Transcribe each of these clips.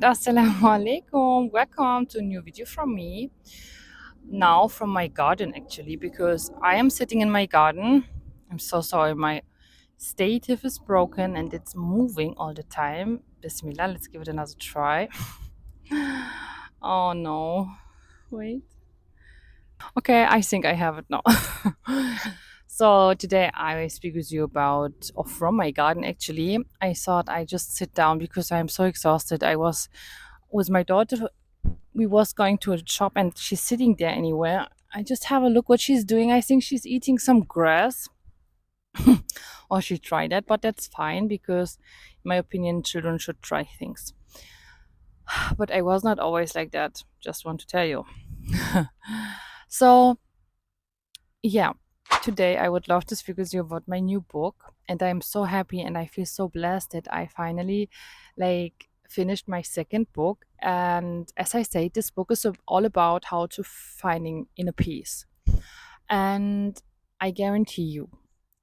Assalamu Aleykum. Welcome to a new video from me. Now from my garden actually, because I am sitting in my garden. I'm so sorry, my stative is broken and it's moving all the time. Bismillah, let's give it another try. Oh no. Wait. Okay, I think I have it now. So today I speak with you about, or from my garden actually. I thought I just sit down because I'm so exhausted. I was with my daughter. We was going to a shop and she's sitting there anywhere. I just have a look what she's doing. I think she's eating some grass or she tried that, but that's fine because in my opinion children should try things. But I was not always like that. Just want to tell you. So yeah, today I would love to speak with you about my new book, and I'm so happy and I feel so blessed that I finally finished my second book. And as I say, this book is all about how to finding inner peace. And I guarantee you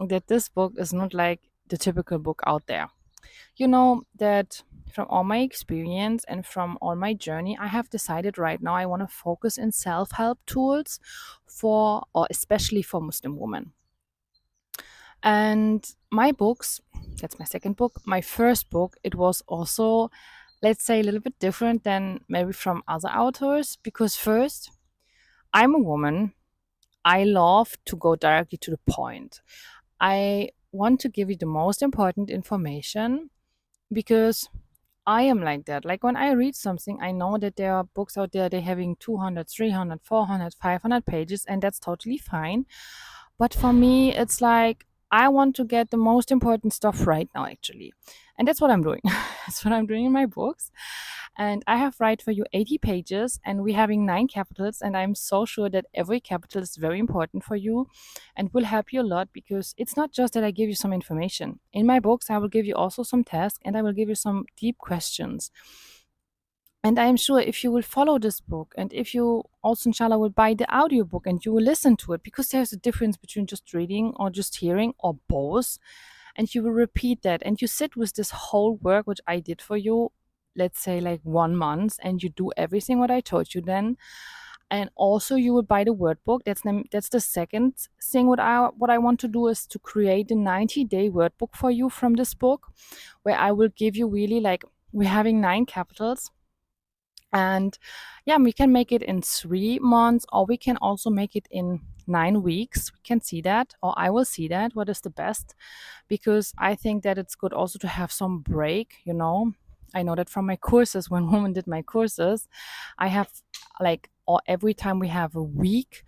that this book is not like the typical book out there. You know that from all my experience and from all my journey, I have decided right now I want to focus in self-help tools for, or especially for Muslim women. And my books, that's my second book. My first book, it was also, let's say, a little bit different than maybe from other authors because first, I'm a woman. I love to go directly to the point. I want to give you the most important information because I am like that. Like when I read something, I know that there are books out there, they're having 200, 300, 400, 500 pages, and that's totally fine. But for me, it's like I want to get the most important stuff right now, actually. And that's what I'm doing. That's what I'm doing in my books. And I have write for you 80 pages, and we're having 9 capitals. And I'm so sure that every capital is very important for you and will help you a lot because it's not just that I give you some information. In my books, I will give you also some tasks and I will give you some deep questions. And I am sure if you will follow this book and if you also, inshallah, will buy the audiobook and you will listen to it, because there's a difference between just reading or just hearing or both, and you will repeat that and you sit with this whole work, which I did for you, let's say like 1 month, and you do everything what I told you then. And also you will buy the word book. That's the second thing. What I want to do is to create a 90-day word book for you from this book, where I will give you really like we're having 9 capitals, and yeah, we can make it in 3 months, or we can also make it in 9 weeks. We can see that, or I will see that, what is the best, because I think that it's good also to have some break. I know that from my courses, when women did my courses, I have like, or every time we have a week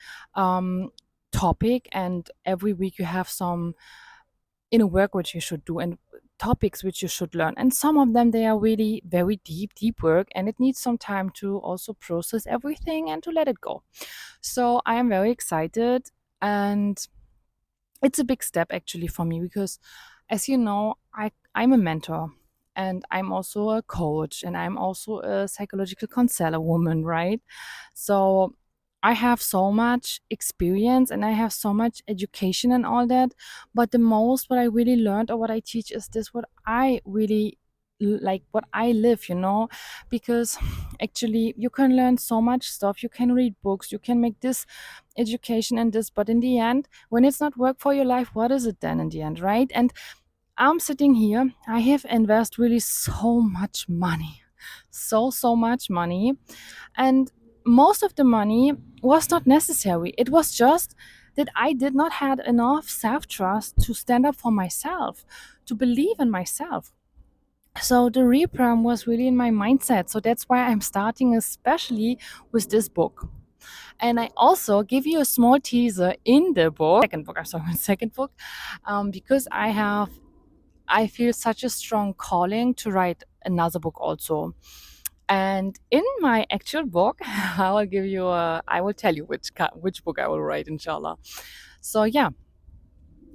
topic, and every week you have some in a work which you should do and topics which you should learn, and some of them they are really very deep work, and it needs some time to also process everything and to let it go. So I am very excited, and it's a big step actually for me because, as you know, I'm a mentor, and I'm also a coach, and I'm also a psychological counselor woman, right? So I have so much experience and I have so much education and all that. But the most what I really learned or what I teach is this, what I really like, what I live, because actually you can learn so much stuff. You can read books, you can make this education and this, but in the end, when it's not work for your life, what is it then in the end, right? And I'm sitting here, I have invested really so much money, so much money, and most of the money was not necessary. It was just that I did not had enough self-trust to stand up for myself, to believe in myself. So the reprogram was really in my mindset. So that's why I'm starting especially with this book. And I also give you a small teaser in the book, second book, I'm sorry, my second book, because I feel such a strong calling to write another book also. And in my actual book, I will tell you which book I will write, inshallah. So yeah,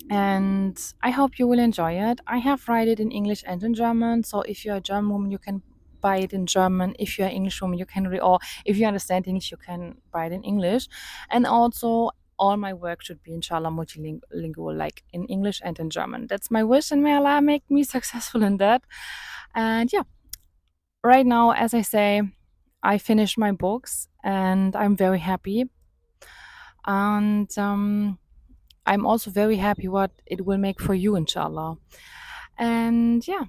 and I hope you will enjoy it. I have write it in English and in German. So if you're a German woman, you can buy it in German. If you're an English woman, you can or if you understand English, you can buy it in English. And also, all my work should be inshallah multilingual, like in English and in German. That's my wish, and may Allah make me successful in that. And yeah, right now, as I say, I finished my books and I'm very happy. And I'm also very happy what it will make for you, inshallah. And yeah,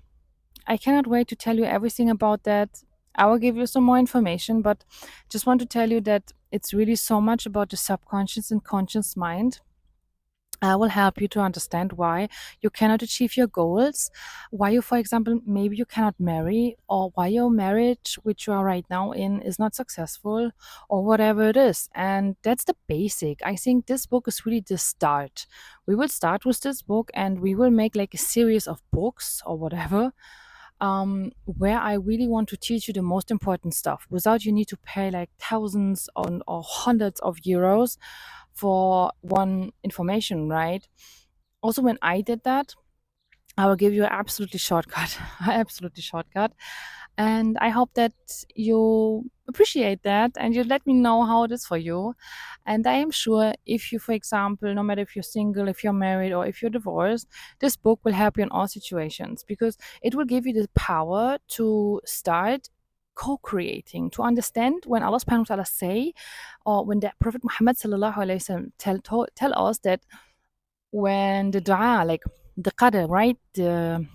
I cannot wait to tell you everything about that. I will give you some more information, but just want to tell you that it's really so much about the subconscious and conscious mind. I will help you to understand why you cannot achieve your goals, why you, for example, maybe you cannot marry, or why your marriage, which you are right now in, is not successful, or whatever it is. And that's the basic. I think this book is really the start. We will start with this book and we will make like a series of books or whatever, where I really want to teach you the most important stuff without you need to pay like thousands or hundreds of euros for one information, right? Also, when I did that, I will give you an absolutely shortcut, absolutely shortcut. And I hope that you appreciate that and you let me know how it is for you. And I am sure if you, for example, no matter if you're single, if you're married, or if you're divorced, this book will help you in all situations because it will give you the power to start co-creating, to understand when Allah subhanahu wa ta'ala say, or when the Prophet Muhammad sallallahu alaihi wasallam tell us that when the dua, like the qadr, right, the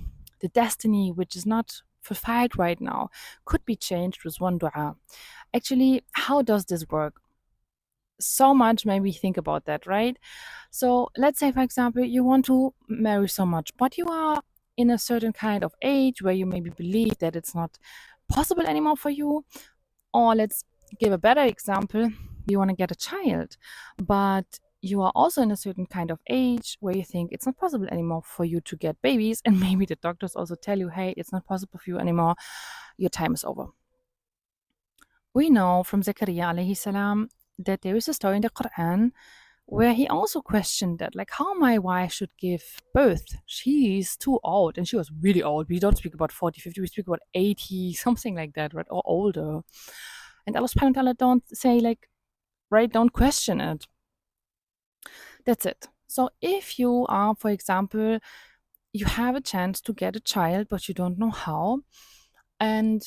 destiny which is not fulfilled right now, could be changed with one dua. Actually, how does this work? So much made me think about that, right? So let's say, for example, you want to marry so much, but you are in a certain kind of age where you maybe believe that it's not possible anymore for you. Or let's give a better example, you want to get a child, but you are also in a certain kind of age where you think it's not possible anymore for you to get babies, and maybe the doctors also tell you, hey, it's not possible for you anymore, your time is over. We know from Zakaria alayhi salam that there is a story in the Quran where he also questioned that, like, how my wife should give birth. She's too old, and she was really old. We don't speak about 40, 50, we speak about 80, something like that, right? Or older. And Allah subhanahu wa ta'ala don't say, like, right, don't question it. That's it. So if you are, for example, you have a chance to get a child, but you don't know how, and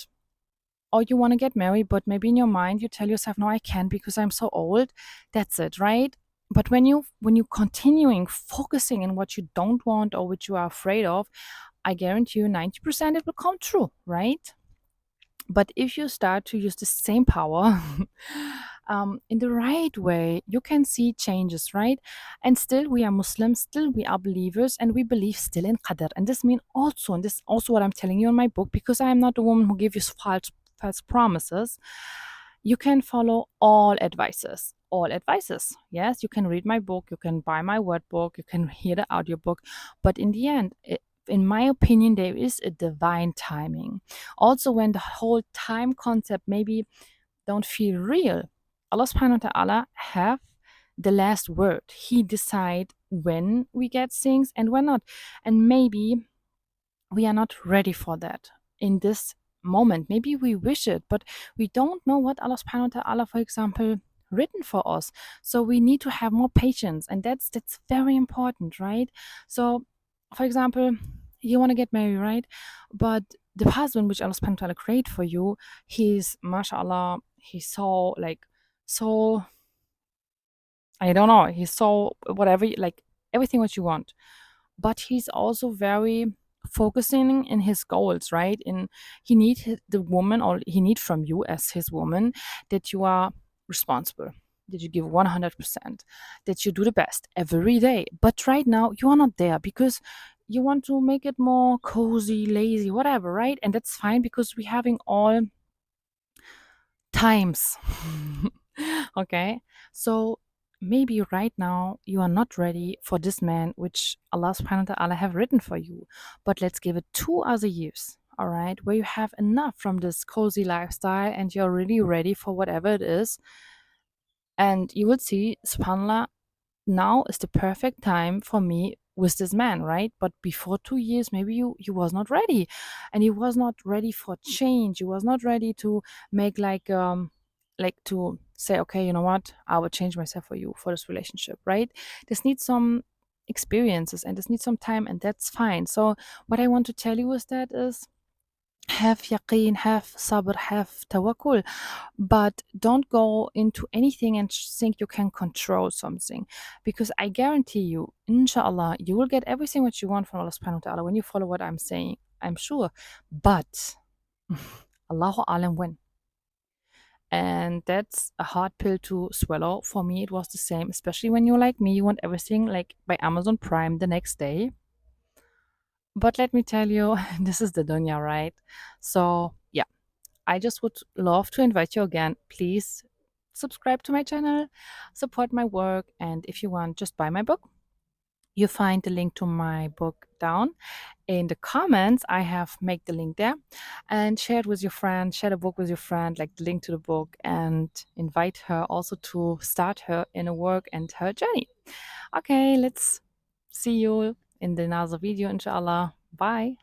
or you want to get married, but maybe in your mind you tell yourself, no, I can't because I'm so old. That's it, right? But when you continuing focusing in what you don't want or which you are afraid of, I guarantee you 90% it will come true, right? But if you start to use the same power in the right way, you can see changes, right? And still, we are Muslims, still, we are believers, and we believe still in Qadr. And this means also, and this is also what I'm telling you in my book, because I am not a woman who gives you false promises. You can follow all advices. All advices. Yes, you can read my book, you can buy my word book, you can hear the audiobook. But in the end, in my opinion, there is a divine timing. Also, when the whole time concept maybe don't feel real, Allah subhanahu wa ta'ala have the last word. He decide when we get things and when not. And maybe we are not ready for that in this moment. Maybe we wish it, but we don't know what Allah subhanahu wa ta'ala, for example, written for us. So we need to have more patience, and that's very important, right? So for example, you want to get married, right? But the husband which Allah subhanahu wa ta'ala create for you, he's mashallah, he's so like so I don't know, he's so whatever, like everything what you want, but he's also very focusing in his goals, right? In he need the woman, or he need from you as his woman, that you are responsible, that you give 100%, that you do the best every day. But right now you are not there because you want to make it more cozy, lazy, whatever, right? And that's fine because we're having all times. Okay, so maybe right now you are not ready for this man which Allah subhanahu wa ta'ala have written for you, but let's give it 2 other years, all right, where you have enough from this cozy lifestyle and you're really ready for whatever it is, and you will see, subhanallah, now is the perfect time for me with this man, right? But before 2 years, maybe you was not ready, and you was not ready for change. You was not ready to make like to say, okay, you know what, I will change myself for you, for this relationship, right? This needs some experiences and this needs some time, and that's fine. So what I want to tell you is that is have yaqeen, have sabr, have tawakkul, but don't go into anything and think you can control something, because I guarantee you, inshallah, you will get everything what you want from Allah subhanahu wa ta'ala when you follow what I'm saying. I'm sure. But Allahu alam when. And that's a hard pill to swallow. For me, it was the same, especially when you're like me, you want everything like by Amazon Prime the next day. But let me tell you, this is the dunya, right? So, yeah, I just would love to invite you again. Please subscribe to my channel, support my work, and if you want, just buy my book. You find the link to my book down in the comments. I have make the link there, and share it with your friend. Share the book with your friend, like the link to the book, and invite her also to start her inner work and her journey. Okay, let's see you in the another video, inshallah. Bye.